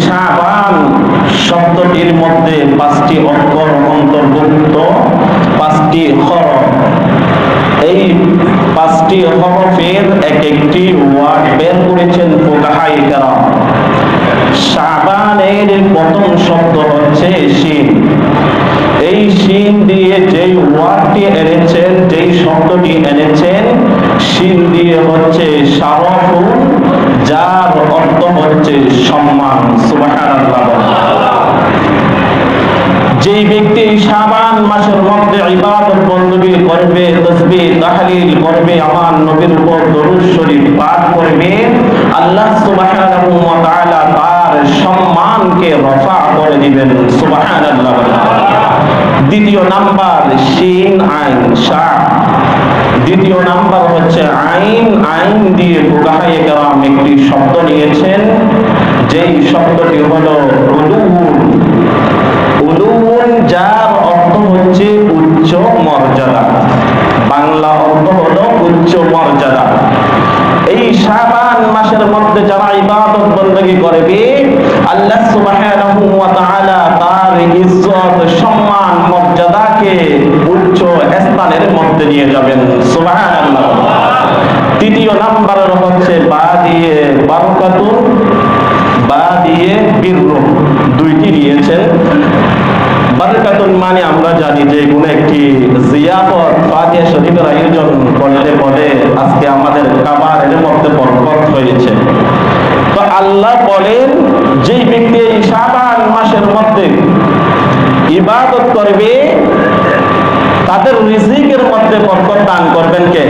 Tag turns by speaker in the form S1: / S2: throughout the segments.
S1: শাবান শব্দটির মধ্যে 5টি অক্ষর অন্তর্ভুক্ত, 5টি হরফ। এই 5টি হরফের এক একটি ওয়ার্ড বের করেছেন ফুকাহায়ে কেরাম। শাবানের প্রথম শব্দ হচ্ছে শিন। এই শিন দিয়ে যেই ওয়ার্ডটি এনেছেন, যেই শব্দটি এনেছেন, শিন দিয়ে হচ্ছে শারফুন, যার অর্থ হচ্ছে সম্মান। সুবহানাল্লাহ। যেই ব্যক্তি শাবান মাসের মধ্যে ইবাদত বندگی করবে, তাসবিহ তাহলিল করবে, আমার নবীর উপর দরুদ শরীফ পাঠ করবে, আল্লাহ সুবহানাহু ওয়া তাআলা তার সম্মানকে রফা করে দিবেন। সুবহানাল্লাহ। দ্বিতীয় নাম্বার শিন আইন শা। দ্বিতীয় নাম্বার হচ্ছে আইন। আইন দিয়ে ফুকাহায়ে কেরাম একটি শব্দ নিয়েছেন, যেই শব্দটি হলো উলুউন। উলুউন যার অর্থ হচ্ছে উচ্চ মর্যাদা, বাংলা অর্থ হলো উচ্চ মর্যাদা। এই শাবান মাসের মধ্যে যারা ইবাদত বندگی করবে, আল্লাহ সুবহানাহু ওয়া তাআলা তার ইজ্জত, সম্মান, মর্যাদাকে উচ্চ স্থানের মধ্যে নিয়ে যাবেন। সুবহানাল্লাহ। তৃতীয় নাম্বার হচ্ছে বা দিয়ে বারাকাতুন, বা দিয়ে বিররুন, দুইটি দিয়েছেন। বারাকাতুন মানে আমরা জানি যে কোনো একটি জিয়াফত ফাতিহা শরীফের আয়োজন করলে বলে আজকে আমাদের খাবারের মধ্যে বরকত হয়েছে। তো আল্লাহ বলেন যেই ব্যক্তি এই শাবান মাসের মধ্যে ইবাদত করবে, তাদের রিজিকের মধ্যে বরকত দান করবেন কে?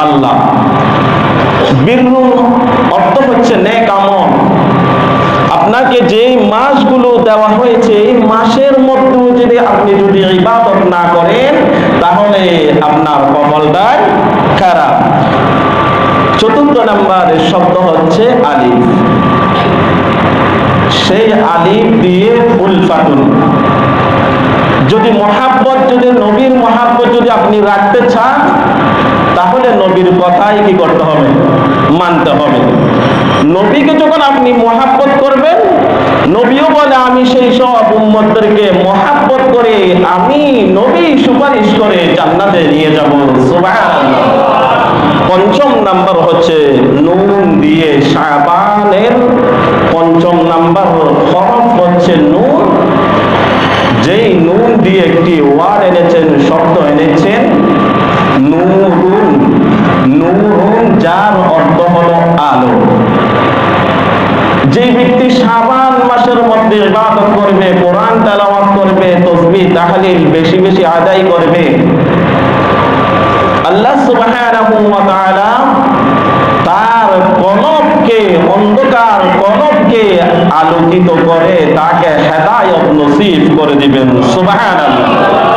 S1: আল্লাহ। বিররুন অর্থ হচ্ছে নেক আমল। আপনাকে যেই মাসগুলো দেওয়া হয়েছে, এই মাসের মধ্যে যদি আপনি ইবাদত না করেন, তাহলে আপনার কপালটাই খারাপ। চতুর্থ নাম্বারের শব্দ হচ্ছে আলিফ। সেই আলিফ দিয়ে উলফাতুন। যদি মহাব্বত, যদি নবীর মহাব্বত যদি আপনি রাখতে চান, তাহলে নবীর কথাই কি করতে হবে? মানতে হবে। নবীকে যখন আপনি মহাব্বত করবেন, নবীও বলে আমি সেই সব উম্মতদেরকে মহাব্বত করে আমি নবী সুপারিশ করে জান্নাতে নিয়ে যাব। সুবহানাল্লাহ। পঞ্চম নাম্বার হচ্ছে নুন দিয়ে শাবানের পঞ্চম নাম্বার হরফ হচ্ছে নুন। যেই নুন দিয়ে একটি ওয়ার্ড এনেছেন, শব্দ এনেছেন নূরুন। নূরুন যার অর্থ হলো আলো। যে ব্যক্তি শাবান মাসের মধ্যে ইবাদত করবে, কোরআন তেলাওয়াত করবে, তাসবিহ তাহলিল বেশি বেশি আদায় করবে, আল্লাহ সুবহানাহু ওয়া তাআলা তার কলবকে, অন্ধকার কলবকে আলোকিত করে তাকে হেদায়েত নসিব করে দিবেন। সুবহানাল্লাহ।